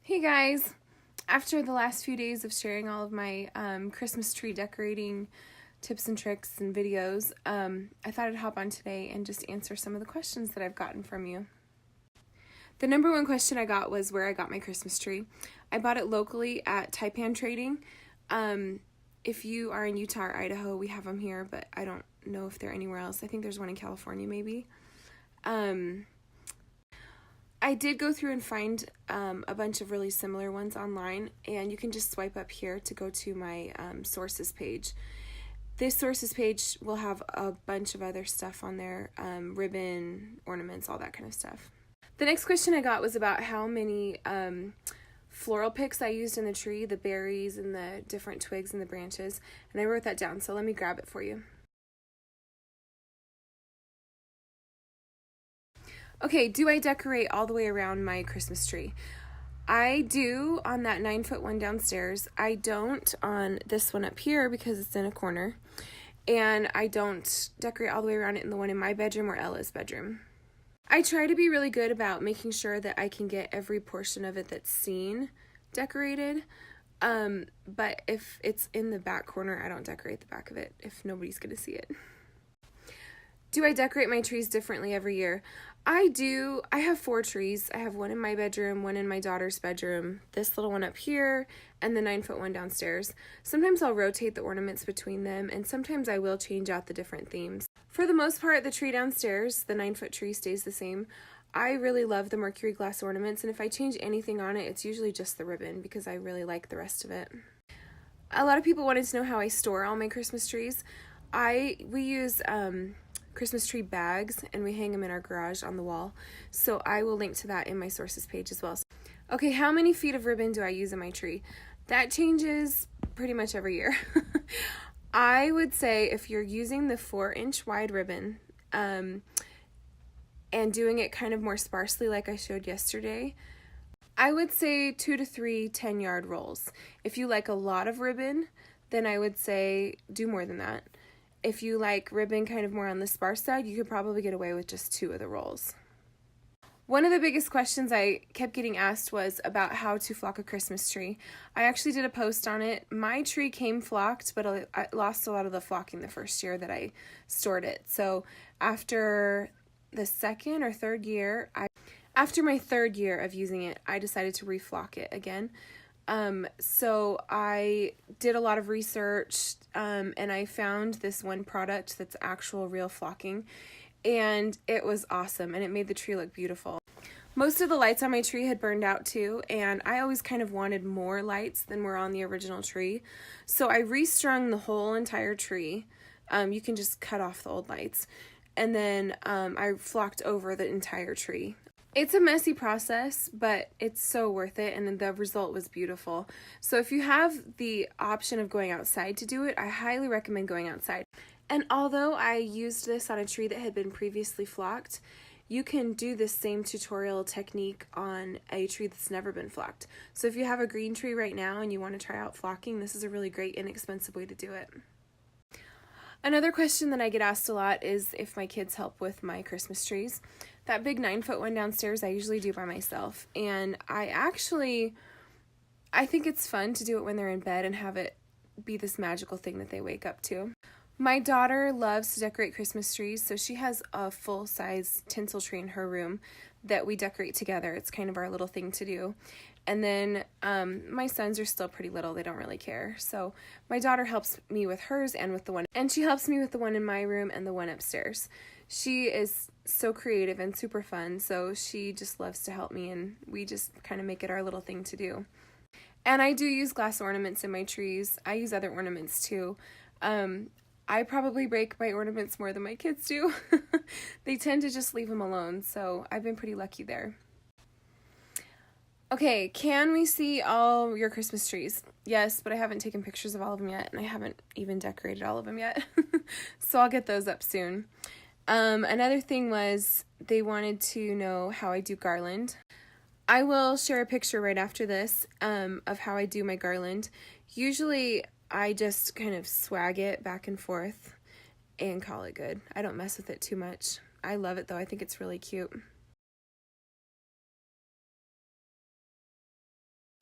Hey guys! After the last few days of sharing all of my Christmas tree decorating tips and tricks and videos, I thought I'd hop on today and just answer some of the questions that I've gotten from you. The number one question I got was where I got my Christmas tree. I bought it locally at Taipan Trading. If you are in Utah or Idaho, we have them here, but I don't know if they're anywhere else. I think there's one in California maybe. I did go through and find a bunch of really similar ones online, and you can just swipe up here to go to my sources page. This sources page will have a bunch of other stuff on there, ribbon, ornaments, all that kind of stuff. The next question I got was about how many floral picks I used in the tree, the berries and the different twigs and the branches, and I wrote that down, so let me grab it for you. Okay, do I decorate all the way around my Christmas tree? I do on that 9-foot one downstairs. I don't on this one up here because it's in a corner. And I don't decorate all the way around it in the one in my bedroom or Ella's bedroom. I try to be really good about making sure that I can get every portion of it that's seen decorated. But if it's in the back corner, I don't decorate the back of it if nobody's going to see it. Do I decorate my trees differently every year? I do. I have 4 trees. I have one in my bedroom, one in my daughter's bedroom, this little one up here, and the 9-foot one downstairs. Sometimes I'll rotate the ornaments between them, and sometimes I will change out the different themes. For the most part, the tree downstairs, the 9-foot tree, stays the same. I really love the mercury glass ornaments, and if I change anything on it, it's usually just the ribbon because I really like the rest of it. A lot of people wanted to know how I store all my Christmas trees. We use Christmas tree bags, and we hang them in our garage on the wall, so I will link to that in my sources page as well. Okay, how many feet of ribbon do I use in my tree? That changes pretty much every year. I would say if you're using the 4-inch wide ribbon and doing it kind of more sparsely like I showed yesterday, I would say 2 to 3 10-yard rolls. If you like a lot of ribbon, then I would say do more than that. If you like ribbon kind of more on the sparse side, you could probably get away with just 2 of the rolls. One of the biggest questions I kept getting asked was about how to flock a Christmas tree. I actually did a post on it. My tree came flocked, but I lost a lot of the flocking the first year that I stored it. So after the 2nd or 3rd year, after my 3rd year of using it, I decided to reflock it again. So I did a lot of research, and I found this one product that's actual real flocking, and it was awesome, and it made the tree look beautiful. Most of the lights on my tree had burned out too, and I always kind of wanted more lights than were on the original tree, so I restrung the whole entire tree. You can just cut off the old lights, and then I flocked over the entire tree. It's a messy process, but it's so worth it, and the result was beautiful. So if you have the option of going outside to do it, I highly recommend going outside. And although I used this on a tree that had been previously flocked, you can do this same tutorial technique on a tree that's never been flocked. So if you have a green tree right now and you want to try out flocking, this is a really great, inexpensive way to do it. Another question that I get asked a lot is if my kids help with my Christmas trees. That big 9-foot one downstairs I usually do by myself, and I think it's fun to do it when they're in bed and have it be this magical thing that they wake up to. My daughter loves to decorate Christmas trees, so she has a full-size tinsel tree in her room that we decorate together. It's kind of our little thing to do. And then my sons are still pretty little. They don't really care. So my daughter helps me with hers and she helps me with the one in my room and the one upstairs. She is so creative and super fun, so she just loves to help me, and we just kind of make it our little thing to do. And I do use glass ornaments in my trees. I use other ornaments too. I probably break my ornaments more than my kids do. They tend to just leave them alone, so I've been pretty lucky there. Okay, can we see all your Christmas trees? Yes, but I haven't taken pictures of all of them yet, and I haven't even decorated all of them yet. So I'll get those up soon. Another thing was they wanted to know how I do garland. I will share a picture right after this of how I do my garland. Usually I just kind of swag it back and forth and call it good. I don't mess with it too much. I love it though. I think it's really cute.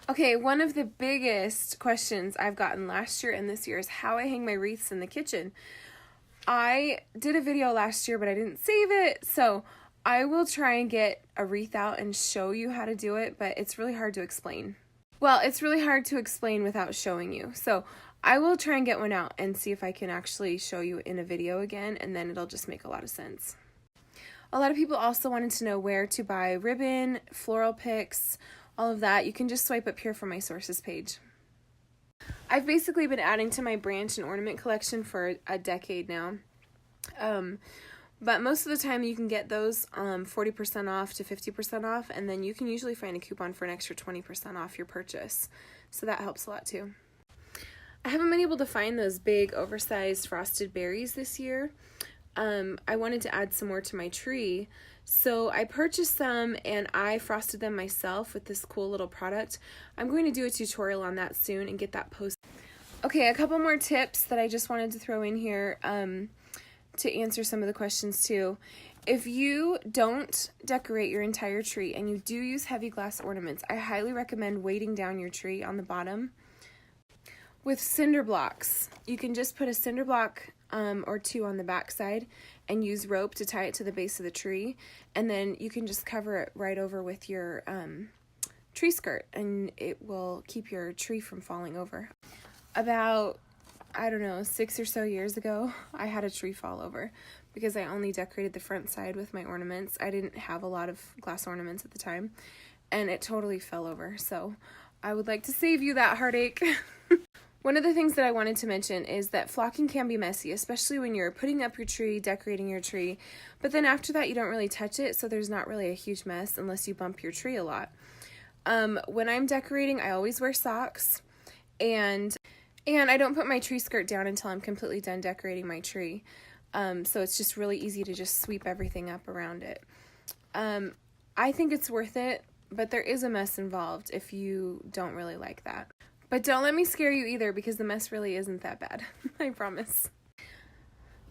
Okay, one of the biggest questions I've gotten last year and this year is how I hang my wreaths in the kitchen. I did a video last year, but I didn't save it, so I will try and get a wreath out and show you how to do it, but it's really hard to explain. Well, it's really hard to explain without showing you, so I will try and get one out and see if I can actually show you in a video again, and then it'll just make a lot of sense. A lot of people also wanted to know where to buy ribbon, floral picks, all of that. You can just swipe up here from my sources page. I've basically been adding to my branch and ornament collection for a decade now. But most of the time you can get those 40% off to 50% off, and then you can usually find a coupon for an extra 20% off your purchase. So that helps a lot too. I haven't been able to find those big oversized frosted berries this year. I wanted to add some more to my tree, so I purchased some and I frosted them myself with this cool little product. I'm going to do a tutorial on that soon and get that posted. Okay, a couple more tips that I just wanted to throw in here to answer some of the questions too. If you don't decorate your entire tree and you do use heavy glass ornaments, I highly recommend weighting down your tree on the bottom with cinder blocks. You can just put a cinder block or two on the back side and use rope to tie it to the base of the tree, and then you can just cover it right over with your tree skirt, and it will keep your tree from falling over. About, I don't know, 6 or so years ago, I had a tree fall over because I only decorated the front side with my ornaments. I didn't have a lot of glass ornaments at the time, and it totally fell over, so I would like to save you that heartache. One of the things that I wanted to mention is that flocking can be messy, especially when you're putting up your tree, decorating your tree, but then after that you don't really touch it, so there's not really a huge mess unless you bump your tree a lot. When I'm decorating, I always wear socks, and I don't put my tree skirt down until I'm completely done decorating my tree, so it's just really easy to just sweep everything up around it. I think it's worth it, but there is a mess involved if you don't really like that. But don't let me scare you either, because the mess really isn't that bad. I promise.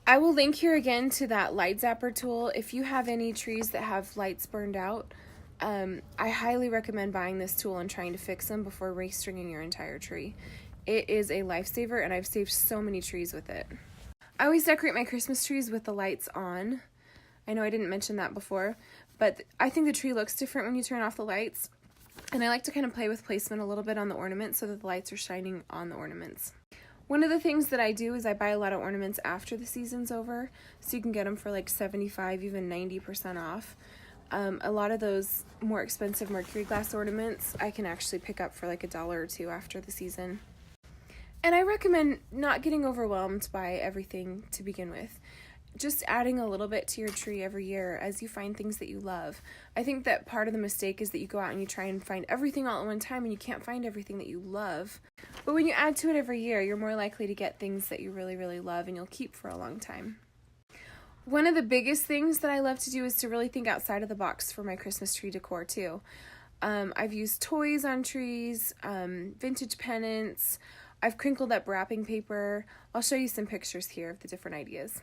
I will link here again to that light zapper tool. If you have any trees that have lights burned out, I highly recommend buying this tool and trying to fix them before restringing your entire tree. It is a lifesaver, and I've saved so many trees with it. I always decorate my Christmas trees with the lights on. I know I didn't mention that before, but I think the tree looks different when you turn off the lights. And I like to kind of play with placement a little bit on the ornaments so that the lights are shining on the ornaments. One of the things that I do is I buy a lot of ornaments after the season's over, so you can get them for like 75, even 90% off. A lot of those more expensive mercury glass ornaments I can actually pick up for like $1 or $2 after the season. And I recommend not getting overwhelmed by everything to begin with. Just adding a little bit to your tree every year as you find things that you love. I think that part of the mistake is that you go out and you try and find everything all at one time and you can't find everything that you love. But when you add to it every year, you're more likely to get things that you really, really love and you'll keep for a long time. One of the biggest things that I love to do is to really think outside of the box for my Christmas tree decor too. I've used toys on trees, vintage pennants, I've crinkled up wrapping paper. I'll show you some pictures here of the different ideas.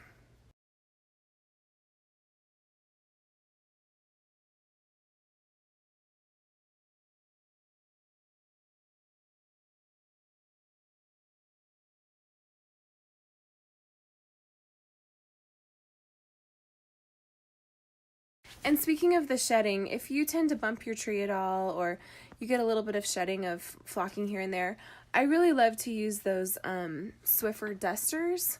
And speaking of the shedding, if you tend to bump your tree at all, or you get a little bit of shedding of flocking here and there, I really love to use those Swiffer dusters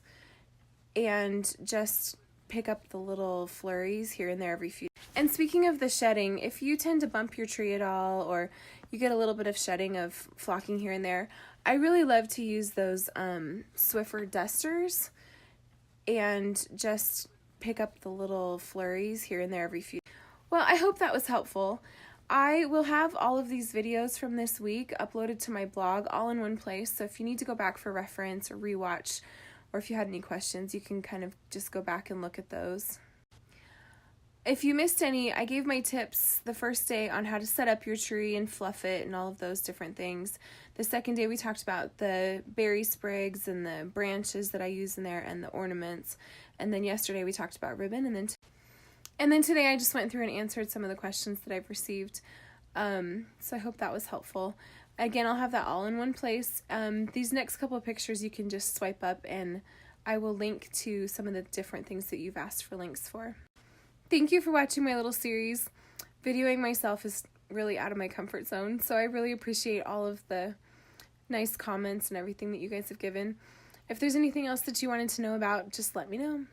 and just pick up the little flurries here and there every few. And speaking of the shedding, if you tend to bump your tree at all, or you get a little bit of shedding of flocking here and there, I really love to use those Swiffer dusters and just pick up the little flurries here and there every few. Well, I hope that was helpful. I will have all of these videos from this week uploaded to my blog all in one place, so if you need to go back for reference or rewatch, or if you had any questions, you can kind of just go back and look at those. If you missed any, I gave my tips the first day on how to set up your tree and fluff it and all of those different things. The second day we talked about the berry sprigs and the branches that I use in there and the ornaments. And then yesterday we talked about ribbon, and then today I just went through and answered some of the questions that I've received. So I hope that was helpful. Again, I'll have that all in one place. These next couple of pictures you can just swipe up and I will link to some of the different things that you've asked for links for. Thank you for watching my little series. Videoing myself is really out of my comfort zone, so I really appreciate all of the nice comments and everything that you guys have given. If there's anything else that you wanted to know about, just let me know.